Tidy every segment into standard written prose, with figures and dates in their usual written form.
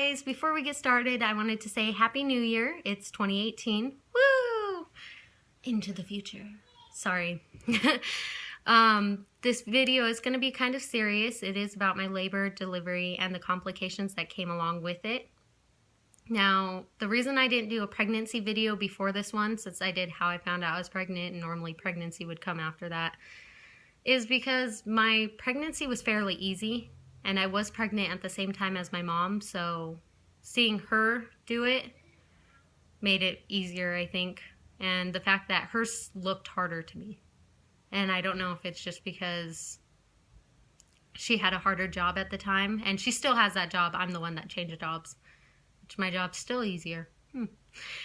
guys, before we get started, I wanted to say Happy New Year. It's 2018. Woo! Into the future. Sorry. This video is going to be kind of serious. It is about my labor, delivery, and the complications that came along with it. Now, the reason I didn't do a pregnancy video before this one, since I did how I found out I was pregnant, and normally pregnancy would come after that, is because my pregnancy was fairly easy. And I was pregnant at the same time as my mom, so seeing her do it made it easier, I think. And the fact that hers looked harder to me. And I don't know if it's just because she had a harder job at the time. And she still has that job. I'm the one that changed jobs. Which my job's still easier.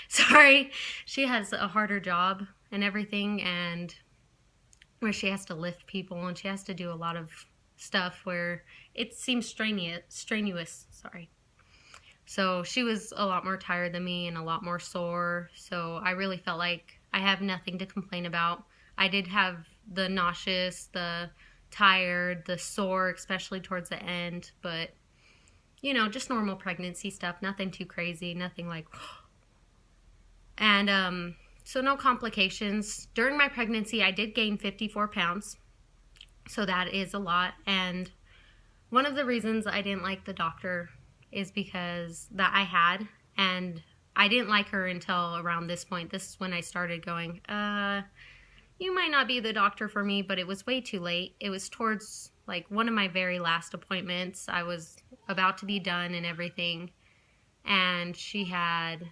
Sorry. She has a harder job and everything. And where she has to lift people and she has to do a lot of stuff where it seems strenuous. So she was a lot more tired than me and a lot more sore. So I really felt like I have nothing to complain about. I did have the nauseous, the tired, the sore, especially towards the end. But, you know, just normal pregnancy stuff. Nothing too crazy. Nothing like... And so no complications. During my pregnancy, I did gain 54 pounds. So that is a lot. And one of the reasons I didn't like the doctor is because that I had, and I didn't like her until around this point. This is when I started going, you might not be the doctor for me, but it was way too late. It was towards like one of my very last appointments. I was about to be done and everything. And she had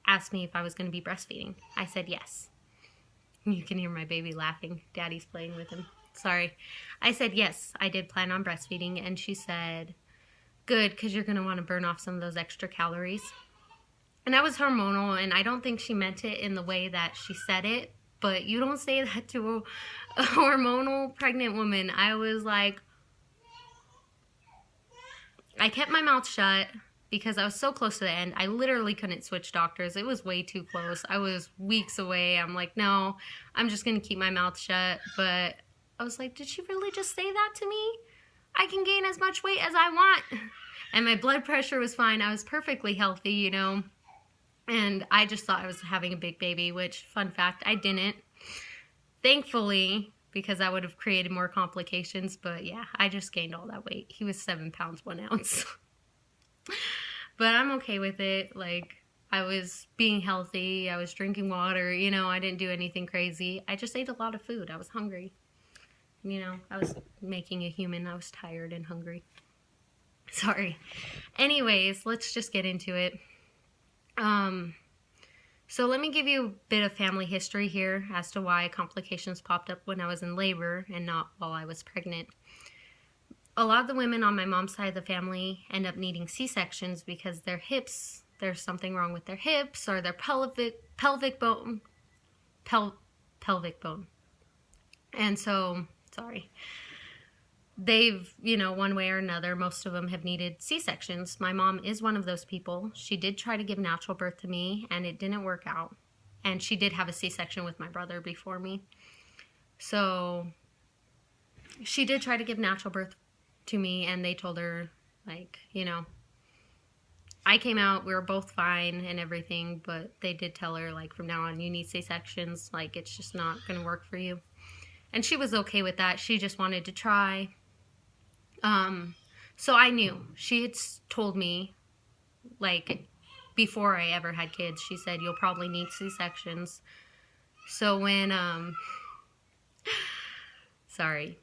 asked me if I was going to be breastfeeding. I said yes. You can hear my baby laughing. Daddy's playing with him. Sorry. I said, yes, I did plan on breastfeeding. And she said, good, because you're going to want to burn off some of those extra calories. And I was hormonal, and I don't think she meant it in the way that she said it. But you don't say that to a hormonal pregnant woman. I was like, I kept my mouth shut because I was so close to the end. I literally couldn't switch doctors. It was way too close. I was weeks away. I'm like, no, I'm just going to keep my mouth shut. But I was like, did she really just say that to me? I can gain as much weight as I want. And my blood pressure was fine. I was perfectly healthy, you know. And I just thought I was having a big baby, which, fun fact, I didn't. Thankfully, because that would have created more complications. But yeah, I just gained all that weight. He was 7 pounds, 1 ounce. But I'm okay with it. Like, I was being healthy. I was drinking water. You know, I didn't do anything crazy. I just ate a lot of food. I was hungry. You know, I was making a human. I was tired and hungry. Sorry. Anyways, let's just get into it. So let me give you a bit of family history here as to why complications popped up when I was in labor and not while I was pregnant. A lot of the women on my mom's side of the family end up needing C-sections because their hips, there's something wrong with their hips or their pelvic bone. And so, sorry. They've, you know, one way or another, most of them have needed C-sections. My mom is one of those people. She did try to give natural birth to me, and it didn't work out. And she did have a C-section with my brother before me. So she did try to give natural birth to me, and they told her, like, you know, I came out, we were both fine and everything, but they did tell her, like, from now on, you need C-sections. Like, it's just not going to work for you. And she was okay with that. She just wanted to try. So I knew. She had told me, like, before I ever had kids, she said, you'll probably need C-sections. So when, sorry.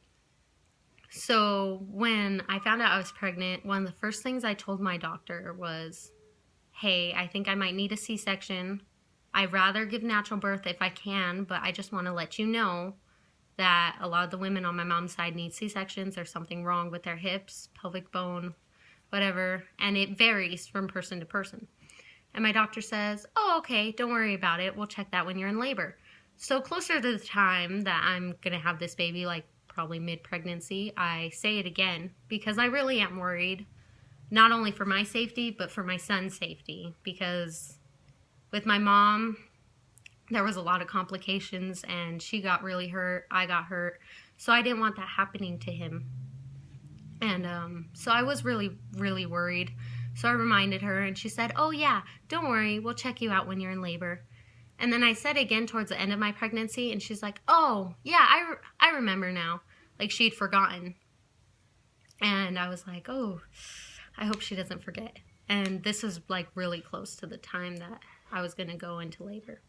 So when I found out I was pregnant, one of the first things I told my doctor was, hey, I think I might need a C-section. I'd rather give natural birth if I can, but I just want to let you know that a lot of the women on my mom's side need C-sections. There's something wrong with their hips, pelvic bone, whatever. And it varies from person to person. And my doctor says, oh, okay, don't worry about it. We'll check that when you're in labor. So closer to the time that I'm going to have this baby, like probably mid-pregnancy, I say it again because I really am worried. Not only for my safety, but for my son's safety. Because with my mom, there was a lot of complications and she got really hurt. I got hurt. So I didn't want that happening to him. And so I was really, really worried So I reminded her, and she said, oh yeah, don't worry, we'll check you out when you're in labor. And then I said again towards the end of my pregnancy, and she's like, oh yeah, I remember now. Like she'd forgotten. And I was like, oh, I hope she doesn't forget. And this was like really close to the time that I was going to go into labor.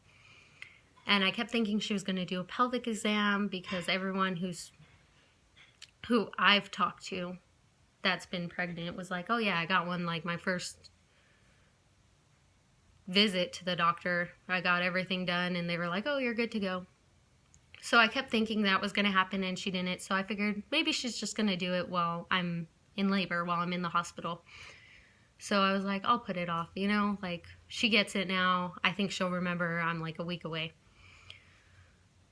And I kept thinking she was going to do a pelvic exam, because everyone who I've talked to that's been pregnant was like, oh yeah, I got one like my first visit to the doctor. I got everything done and they were like, oh, you're good to go. So I kept thinking that was going to happen, and she didn't. So I figured maybe she's just going to do it while I'm in labor, while I'm in the hospital. So I was like, I'll put it off, you know, like she gets it now. I think she'll remember I'm like a week away.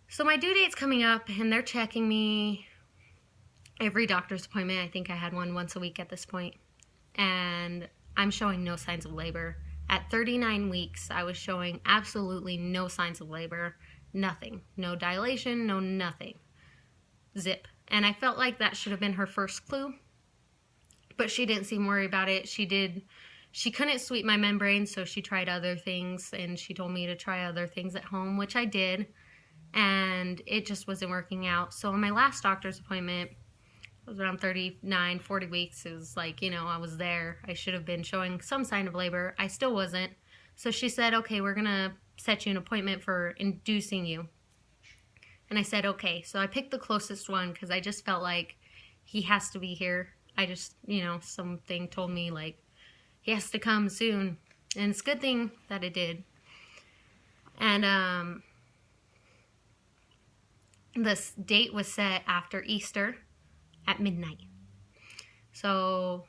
So my due date's coming up, and they're checking me every doctor's appointment. I think I had one once a week at this point. And I'm showing no signs of labor. At 39 weeks, I was showing absolutely no signs of labor. Nothing. No dilation, no nothing. Zip. And I felt like that should have been her first clue. But she didn't seem worried about it. She couldn't sweep my membrane, so she tried other things. And she told me to try other things at home, which I did. And it just wasn't working out. So on my last doctor's appointment, it was around 39, 40 weeks. It was like, you know, I was there. I should have been showing some sign of labor. I still wasn't. So she said, okay, we're going to set you an appointment for inducing you. And I said, okay. So I picked the closest one because I just felt like he has to be here. I just, you know, something told me like he has to come soon. And it's a good thing that it did. And this date was set after Easter at midnight. So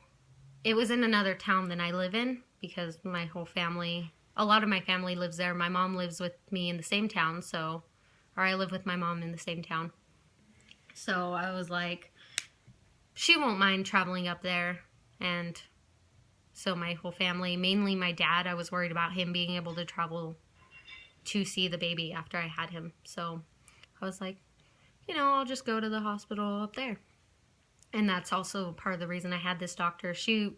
it was in another town than I live in, because my whole family, a lot of my family lives there. My mom lives with me in the same town, or I live with my mom in the same town. So I was like, she won't mind traveling up there. And so my whole family, mainly my dad, I was worried about him being able to travel to see the baby after I had him. So I was like, you know, I'll just go to the hospital up there. And that's also part of the reason I had this doctor. She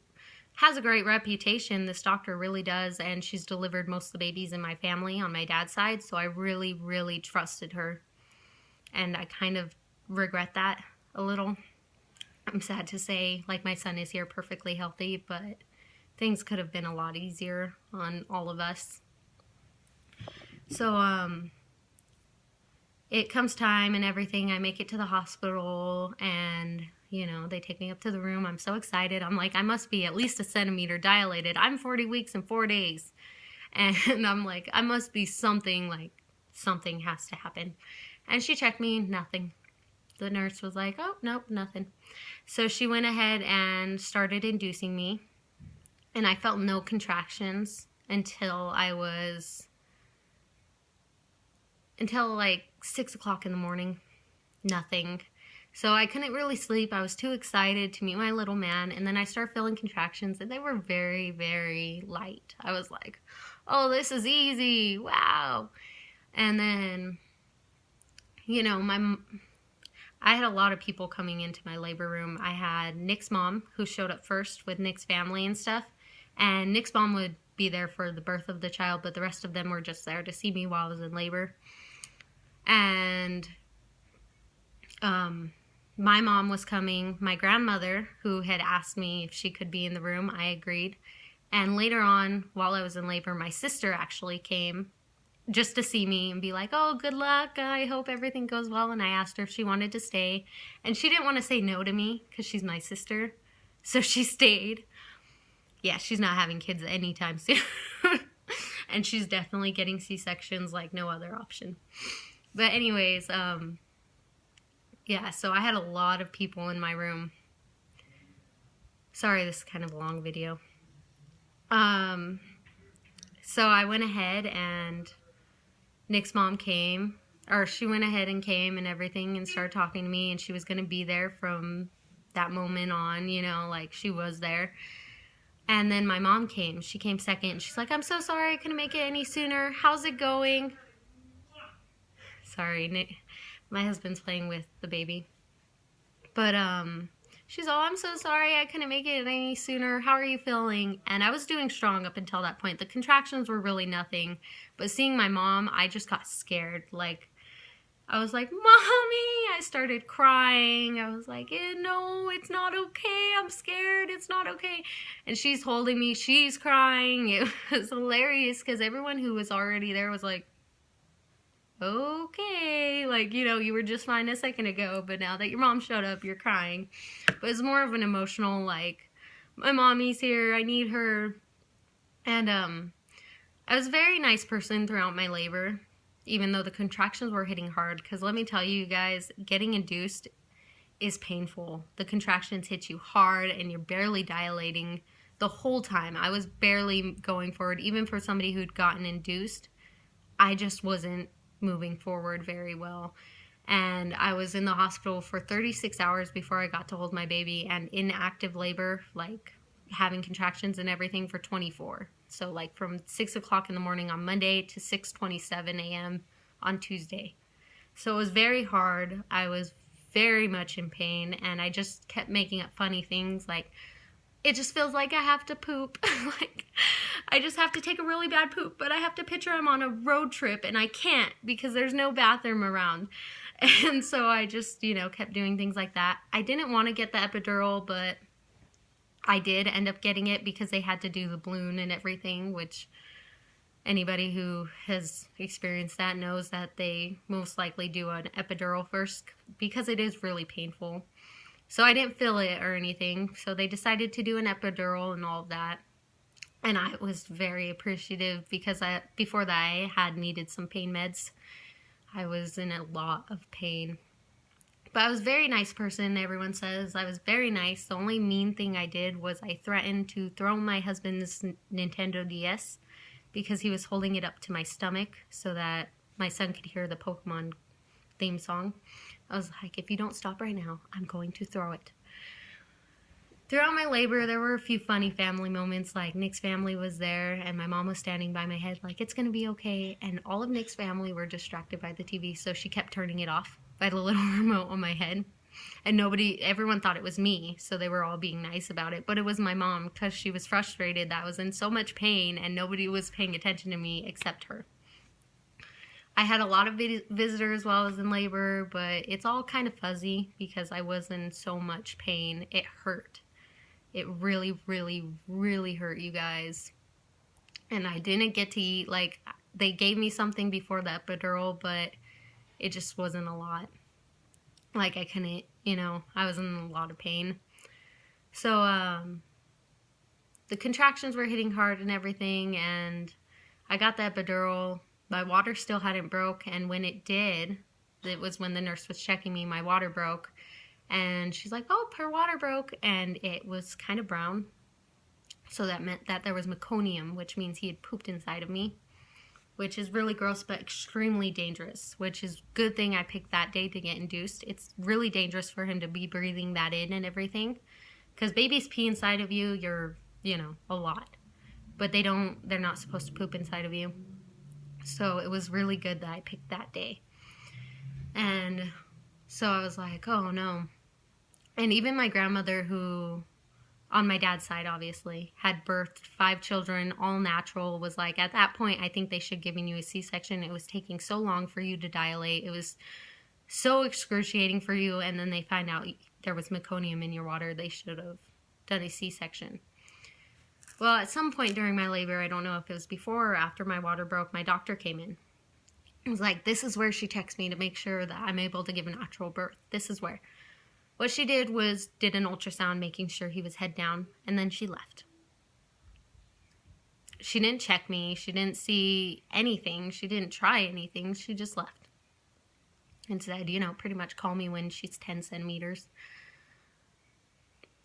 has a great reputation, this doctor really does, and she's delivered most of the babies in my family on my dad's side, so I really, really trusted her. And I kind of regret that a little. I'm sad to say, like, my son is here perfectly healthy, but things could have been a lot easier on all of us. So, it comes time and everything. I make it to the hospital, and you know, they take me up to the room. I'm so excited. I'm like, I must be at least a centimeter dilated. I'm 40 weeks and 4 days. And I'm like, I must be something, like something has to happen. And she checked me, nothing. The nurse was like, oh, nope, nothing. So she went ahead and started inducing me. And I felt no contractions until like 6 o'clock in the morning. Nothing. So I couldn't really sleep. I was too excited to meet my little man. And then I started feeling contractions, and they were very, very light. I was like, oh, this is easy. Wow. And then, you know, I had a lot of people coming into my labor room. I had Nick's mom, who showed up first with Nick's family and stuff. And Nick's mom would be there for the birth of the child, but the rest of them were just there to see me while I was in labor. And my mom was coming. My grandmother, who had asked me if she could be in the room, I agreed. And later on, while I was in labor, my sister actually came just to see me and be like, oh, good luck. I hope everything goes well. And I asked her if she wanted to stay. And she didn't want to say no to me because she's my sister. So she stayed. Yeah, she's not having kids anytime soon. And she's definitely getting C-sections like no other option. But anyways, yeah, so I had a lot of people in my room. Sorry, this is kind of a long video. So I went ahead, and Nick's mom came, or she went ahead and came and everything and started talking to me, and she was going to be there from that moment on, you know, like she was there. And then my mom came. She came second, and she's like, I'm so sorry I couldn't make it any sooner. How's it going? Sorry, Nick. My husband's playing with the baby. But She's all, I'm so sorry, I couldn't make it any sooner. How are you feeling? And I was doing strong up until that point. The contractions were really nothing. But seeing my mom, I just got scared. Like, I was like, Mommy! I started crying. I was like, no, it's not okay. I'm scared. It's not okay. And she's holding me. She's crying. It was hilarious because everyone who was already there was like, okay, like, you know, you were just fine a second ago, but now that your mom showed up, you're crying. But it's more of an emotional, like, my mommy's here, I need her. And I was a very nice person throughout my labor, even though the contractions were hitting hard, because let me tell you guys, getting induced is painful. The contractions hit you hard and you're barely dilating the whole time. I was barely going forward. Even for somebody who'd gotten induced, I just wasn't moving forward very well. And I was in the hospital for 36 hours before I got to hold my baby, and in active labor, like having contractions and everything, for 24. So like from 6 o'clock in the morning on Monday to 6:27 a.m. on Tuesday. So it was very hard. I was very much in pain, and I just kept making up funny things like, it just feels like I have to poop. Like, I just have to take a really bad poop, but I have to picture I'm on a road trip and I can't because there's no bathroom around. And so I just, you know, kept doing things like that. I didn't want to get the epidural, but I did end up getting it because they had to do the balloon and everything, which anybody who has experienced that knows that they most likely do an epidural first because it is really painful. So I didn't feel it or anything. So they decided to do an epidural and all of that. And I was very appreciative because before that I had needed some pain meds. I was in a lot of pain. But I was a very nice person, everyone says. I was very nice. The only mean thing I did was I threatened to throw my husband's Nintendo DS because he was holding it up to my stomach so that my son could hear the Pokemon theme song. I was like, if you don't stop right now, I'm going to throw it. Throughout my labor, there were a few funny family moments, like Nick's family was there, and my mom was standing by my head like, it's going to be okay. And all of Nick's family were distracted by the TV, so she kept turning it off by the little remote on my head. And everyone thought it was me, so they were all being nice about it. But it was my mom, because she was frustrated that I was in so much pain, and nobody was paying attention to me except her. I had a lot of visitors while I was in labor, but it's all kind of fuzzy because I was in so much pain. It hurt. It really, really, really hurt, you guys. And I didn't get to eat. Like, they gave me something before the epidural, but it just wasn't a lot. Like, I couldn't, you know, I was in a lot of pain. So, the contractions were hitting hard and everything, and I got the epidural. My water still hadn't broke, and when it did, it was when the nurse was checking me, my water broke. And she's like, oh, her water broke, and it was kind of brown. So that meant that there was meconium, which means he had pooped inside of me, which is really gross but extremely dangerous, which is good thing I picked that day to get induced. It's really dangerous for him to be breathing that in and everything, because babies pee inside of you, you're, you know, a lot. But they're not supposed to poop inside of you. So it was really good that I picked that day. And so I was like, oh no. And even my grandmother, who, on my dad's side obviously, had birthed 5 children, all natural, was like, at that point, I think they should give you a C-section. It was taking so long for you to dilate. It was so excruciating for you. And then they find out there was meconium in your water. They should have done a C-section. Well, at some point during my labor, I don't know if it was before or after my water broke, my doctor came in. It was like, this is where she checks me to make sure that I'm able to give a natural birth. This is where. What she did was did an ultrasound, making sure he was head down, and then she left. She didn't check me. She didn't see anything. She didn't try anything. She just left. And said, you know, pretty much call me when she's 10 centimeters.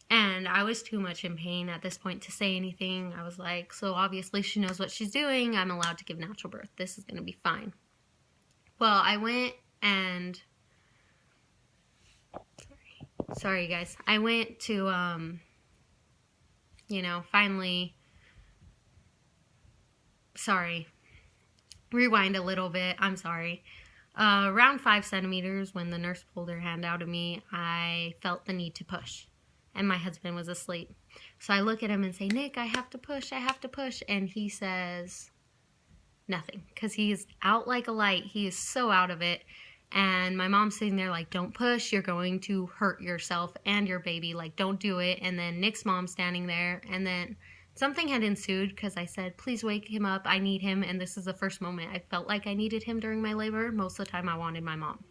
And I was too much in pain at this point to say anything. I was like, so obviously she knows what she's doing. I'm allowed to give natural birth. This is going to be fine. Well, I went and... Sorry, guys. I went to, you know, finally... Sorry. Rewind a little bit. I'm sorry. Around 5 centimeters, when the nurse pulled her hand out of me, I felt the need to push. and my husband was asleep. So I look at him and say, Nick, I have to push, and he says nothing, because he's out like a light. He is so out of it. And my mom's sitting there like, don't push, you're going to hurt yourself and your baby, like, don't do it. And then Nick's mom standing there, and then something had ensued because I said, please wake him up, I need him. And this is the first moment I felt like I needed him during my labor. Most of the time I wanted my mom.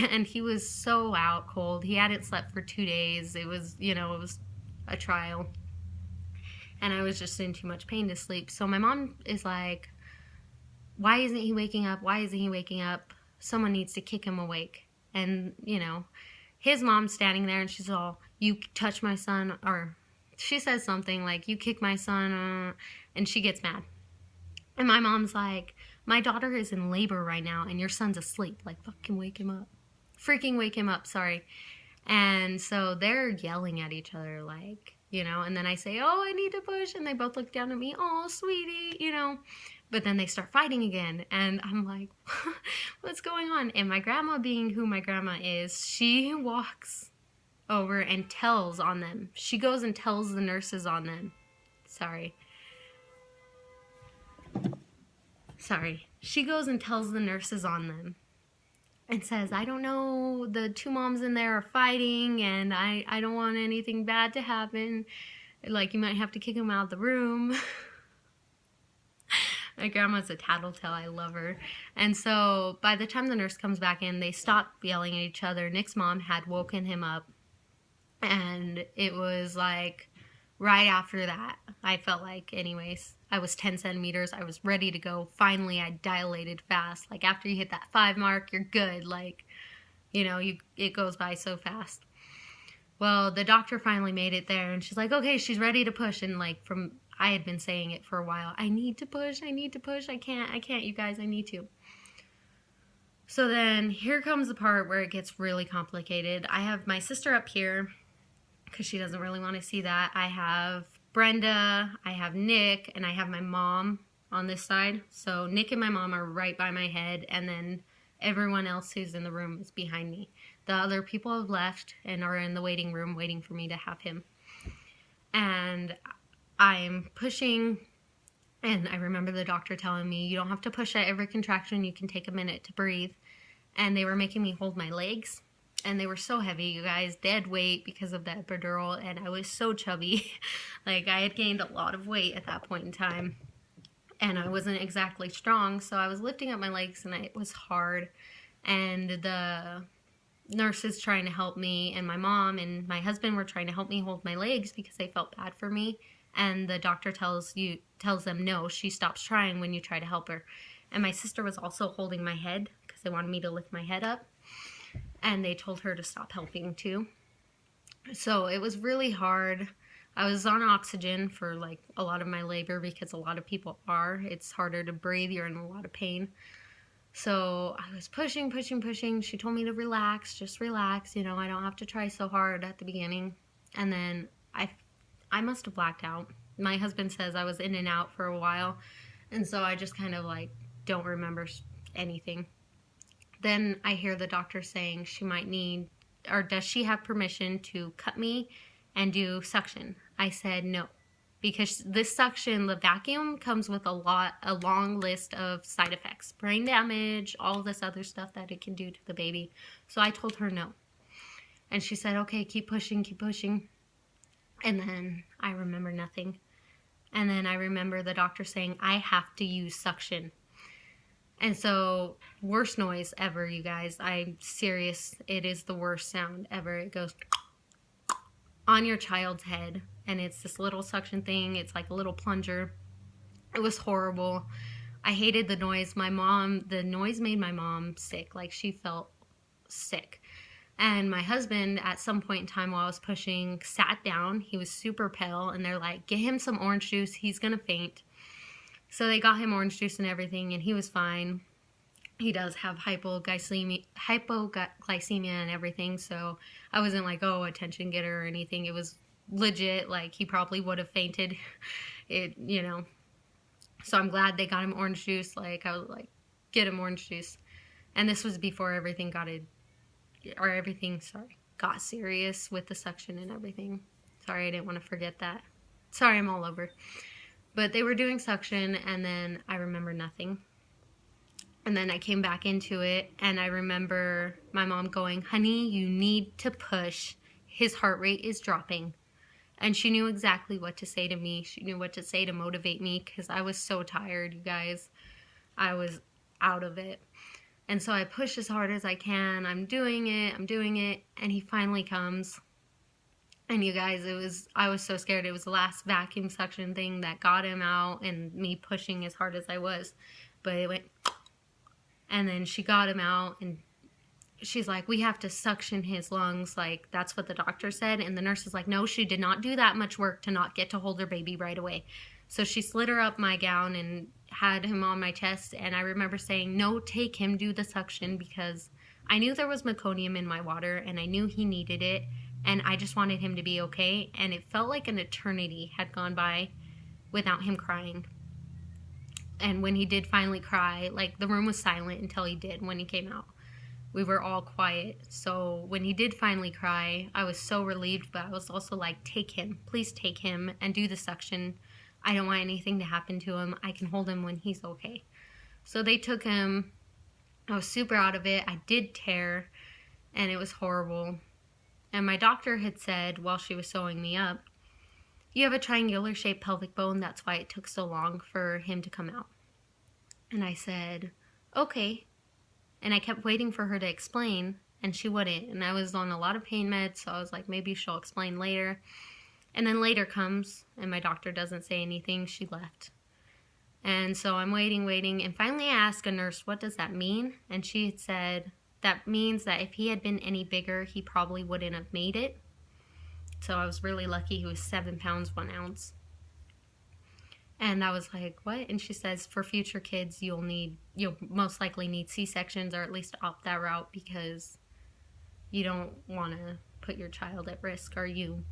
And he was so out cold. He hadn't slept for 2 days. It was, it was a trial. And I was just in too much pain to sleep. So my mom is like, why isn't he waking up? Why isn't he waking up? Someone needs to kick him awake. And, his mom's standing there and she's all, you touch my son, or she says something like, you kick my son, and she gets mad. And my mom's like, my daughter is in labor right now and your son's asleep. Like, fucking wake him up. Freaking wake him up, sorry. And so they're yelling at each other, like, and then I say, oh, I need to push. And they both look down at me, oh, sweetie, But then they start fighting again. And I'm like, what's going on? And my grandma, being who my grandma is, she walks over and tells on them. She goes and tells the nurses on them. Sorry. She goes and tells the nurses on them and says, I don't know, the two moms in there are fighting and I don't want anything bad to happen. Like, you might have to kick them out of the room. My grandma's a tattletale. I love her. And so by the time the nurse comes back in, they stop yelling at each other. Nick's mom had woken him up. And it was like right after that, I felt like, anyways, I was 10 centimeters. I was ready to go. Finally, I dilated fast. Like, after you hit that 5 mark, you're good. Like, it goes by so fast. Well, the doctor finally made it there, and she's like, okay, she's ready to push. And like, I had been saying it for a while. I need to push. I can't, you guys, I need to. So then here comes the part where it gets really complicated. I have my sister up here because she doesn't really want to see that. I have Brenda, I have Nick, and I have my mom on this side. So Nick and my mom are right by my head, and then everyone else who's in the room is behind me. The other people have left and are in the waiting room waiting for me to have him. And I'm pushing, and I remember the doctor telling me, you don't have to push at every contraction, you can take a minute to breathe. And they were making me hold my legs, and they were so heavy, you guys, dead weight because of the epidural, and I was so chubby. Like, I had gained a lot of weight at that point in time, and I wasn't exactly strong, so I was lifting up my legs, and it was hard. And the nurses trying to help me, and my mom and my husband were trying to help me hold my legs because they felt bad for me. And the doctor tells them, no, she stops trying when you try to help her. And my sister was also holding my head because they wanted me to lift my head up. And they told her to stop helping too. So it was really hard. I was on oxygen for like a lot of my labor because a lot of people are. It's harder to breathe. You're in a lot of pain. So I was pushing. She told me to relax, just relax. I don't have to try so hard at the beginning. And then I must have blacked out. My husband says I was in and out for a while. And so I just kind of like don't remember anything. Then I hear the doctor saying she might need, or does she have permission to cut me and do suction? I said no, because this suction, the vacuum, comes with a long list of side effects, brain damage, all this other stuff that it can do to the baby. So I told her no. And she said, okay, keep pushing. And then I remember nothing. And then I remember the doctor saying, I have to use suction. And so, worst noise ever, you guys. I'm serious. It is the worst sound ever. It goes on your child's head. And it's this little suction thing. It's like a little plunger. It was horrible. I hated the noise. The noise made my mom sick. Like, she felt sick. And my husband, at some point in time while I was pushing, sat down. He was super pale. And they're like, get him some orange juice. He's going to faint. So they got him orange juice and everything, and he was fine. He does have hypoglycemia and everything, so I wasn't like, oh, attention getter or anything. It was legit, like, he probably would have fainted. So I'm glad they got him orange juice. Like, I was like, get him orange juice. And this was before everything got serious with the suction and everything. Sorry, I didn't want to forget that. Sorry, I'm all over. But they were doing suction, and then I remember nothing. And then I came back into it, and I remember my mom going, honey, you need to push. His heart rate is dropping. And she knew exactly what to say to me. She knew what to say to motivate me, because I was so tired, you guys. I was out of it. And so I push as hard as I can. I'm doing it. And he finally comes. And you guys, I was so scared. It was the last vacuum suction thing that got him out, and me pushing as hard as I was. But it went, and then she got him out, and she's like, we have to suction his lungs. Like, that's what the doctor said. And the nurse is like, no, she did not do that much work to not get to hold her baby right away. So she slid her up my gown and had him on my chest. And I remember saying, no, take him, do the suction, because I knew there was meconium in my water, and I knew he needed it. And I just wanted him to be okay. And it felt like an eternity had gone by without him crying. And when he did finally cry, like, the room was silent until he did when he came out. We were all quiet. So when he did finally cry, I was so relieved, but I was also like, take him. Please take him and do the suction. I don't want anything to happen to him. I can hold him when he's okay. So they took him. I was super out of it. I did tear, and it was horrible. And my doctor had said while she was sewing me up, you have a triangular shaped pelvic bone. That's why it took so long for him to come out. And I said, okay. And I kept waiting for her to explain, and she wouldn't. And I was on a lot of pain meds, so I was like, maybe she'll explain later. And then later comes, and my doctor doesn't say anything. She left. And so I'm waiting. And finally I asked a nurse, what does that mean? And she had said, that means that if he had been any bigger, he probably wouldn't have made it. So I was really lucky. He was 7 pounds, 1 ounce. And I was like, what? And she says, for future kids, you'll most likely need C-sections, or at least opt that route, because you don't want to put your child at risk, or you.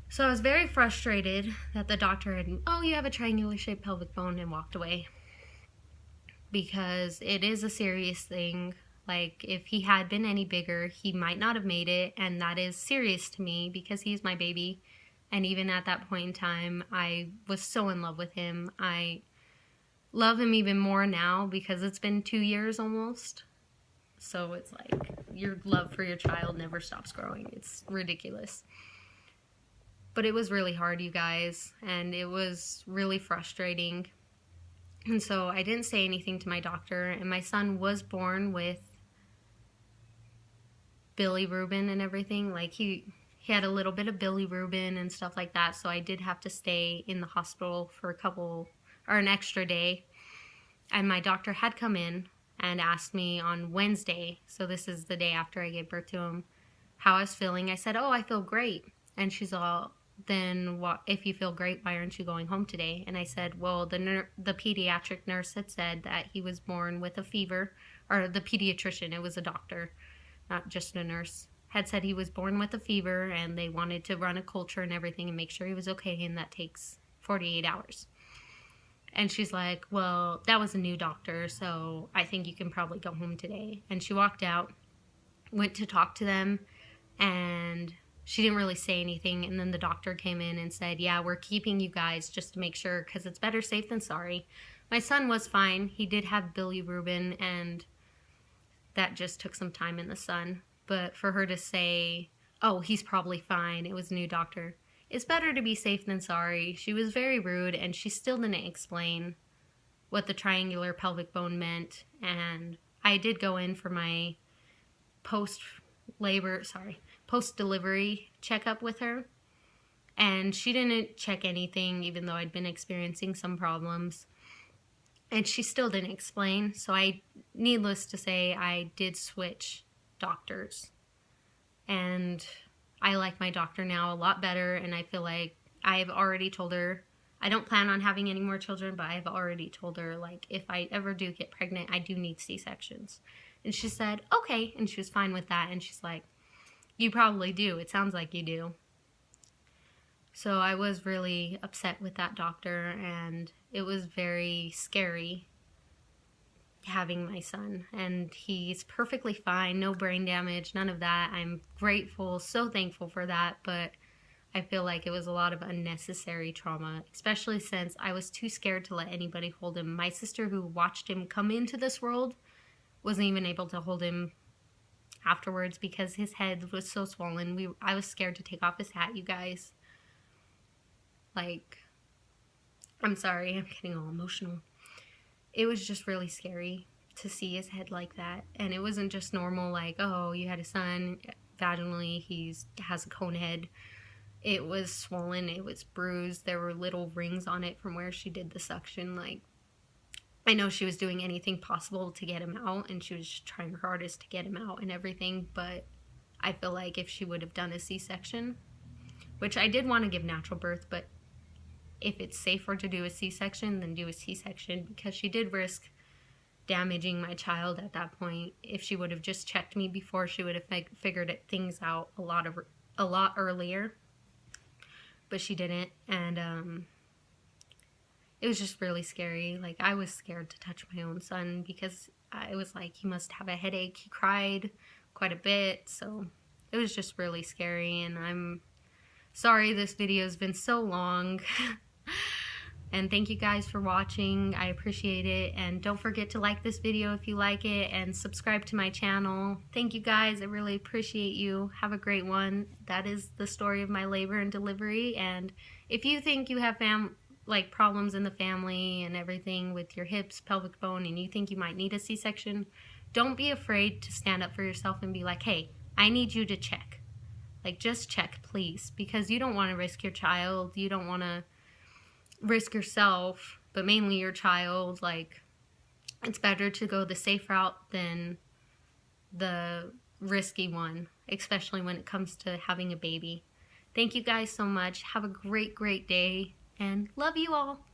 So I was very frustrated that the doctor had, oh, you have a triangular shaped pelvic bone, and walked away. Because it is a serious thing. Like, if he had been any bigger, he might not have made it, and that is serious to me because he's my baby. And even at that point in time, I was so in love with him. I love him even more now because it's been 2 years almost. So it's like, your love for your child never stops growing. It's ridiculous. But it was really hard, you guys, and it was really frustrating. And so I didn't say anything to my doctor, and my son was born with bilirubin and everything. Like, he had a little bit of bilirubin and stuff like that, so I did have to stay in the hospital for an extra day. And my doctor had come in and asked me on Wednesday, so this is the day after I gave birth to him, how I was feeling. I said, oh, I feel great. And she's all, then what, if you feel great, why aren't you going home today? And I said, well, the pediatric nurse had said that he was born with a fever, or the pediatrician, it was a doctor, not just a nurse, had said he was born with a fever, and they wanted to run a culture and everything and make sure he was okay, and that takes 48 hours. And she's like, well, that was a new doctor, so I think you can probably go home today. And she walked out, went to talk to them, and she didn't really say anything. And then the doctor came in and said, yeah, we're keeping you guys just to make sure, because it's better safe than sorry. My son was fine. He did have bilirubin, and that just took some time in the sun. But for her to say, oh, he's probably fine, it was a new doctor, it's better to be safe than sorry. She was very rude, and she still didn't explain what the triangular pelvic bone meant. And I did go in for my post-delivery checkup with her, and she didn't check anything, even though I'd been experiencing some problems. And she still didn't explain. So needless to say, I did switch doctors. And I like my doctor now a lot better, and I feel like I've already told her I don't plan on having any more children, but I've already told her, like, if I ever do get pregnant, I do need C-sections. And she said, okay, and she was fine with that. And she's like, you probably do. It sounds like you do. So I was really upset with that doctor, and it was very scary having my son, and he's perfectly fine, no brain damage, none of that. I'm grateful, so thankful for that, but I feel like it was a lot of unnecessary trauma, especially since I was too scared to let anybody hold him. My sister, who watched him come into this world, wasn't even able to hold him afterwards because his head was so swollen. I was scared to take off his hat, you guys. Like, I'm sorry, I'm getting all emotional. It was just really scary to see his head like that. And it wasn't just normal, like, oh, you had a son vaginally, he has a cone head. It was swollen, it was bruised, there were little rings on it from where she did the suction. Like, I know she was doing anything possible to get him out, and she was just trying her hardest to get him out and everything, but I feel like if she would have done a C-section, which I did want to give natural birth, but if it's safer to do a C-section, then do a C-section, because she did risk damaging my child at that point. If she would have just checked me before, she would have figured things out a lot earlier, but she didn't, and it was just really scary. Like, I was scared to touch my own son because I was like, he must have a headache. He cried quite a bit, so it was just really scary, and I'm sorry this video has been so long. And thank you guys for watching. I appreciate it, and don't forget to like this video if you like it, and subscribe to my channel. Thank you guys, I really appreciate you. Have a great one. That is the story of my labor and delivery, and if you think you have problems in the family and everything with your hips, pelvic bone, and you think you might need a C-section, don't be afraid to stand up for yourself and be like, hey, I need you to check. Like, just check, please, because you don't want to risk your child, you don't want to risk yourself, but mainly your child. Like, it's better to go the safe route than the risky one, especially when it comes to having a baby. Thank you guys so much. Have a great, great day, and love you all.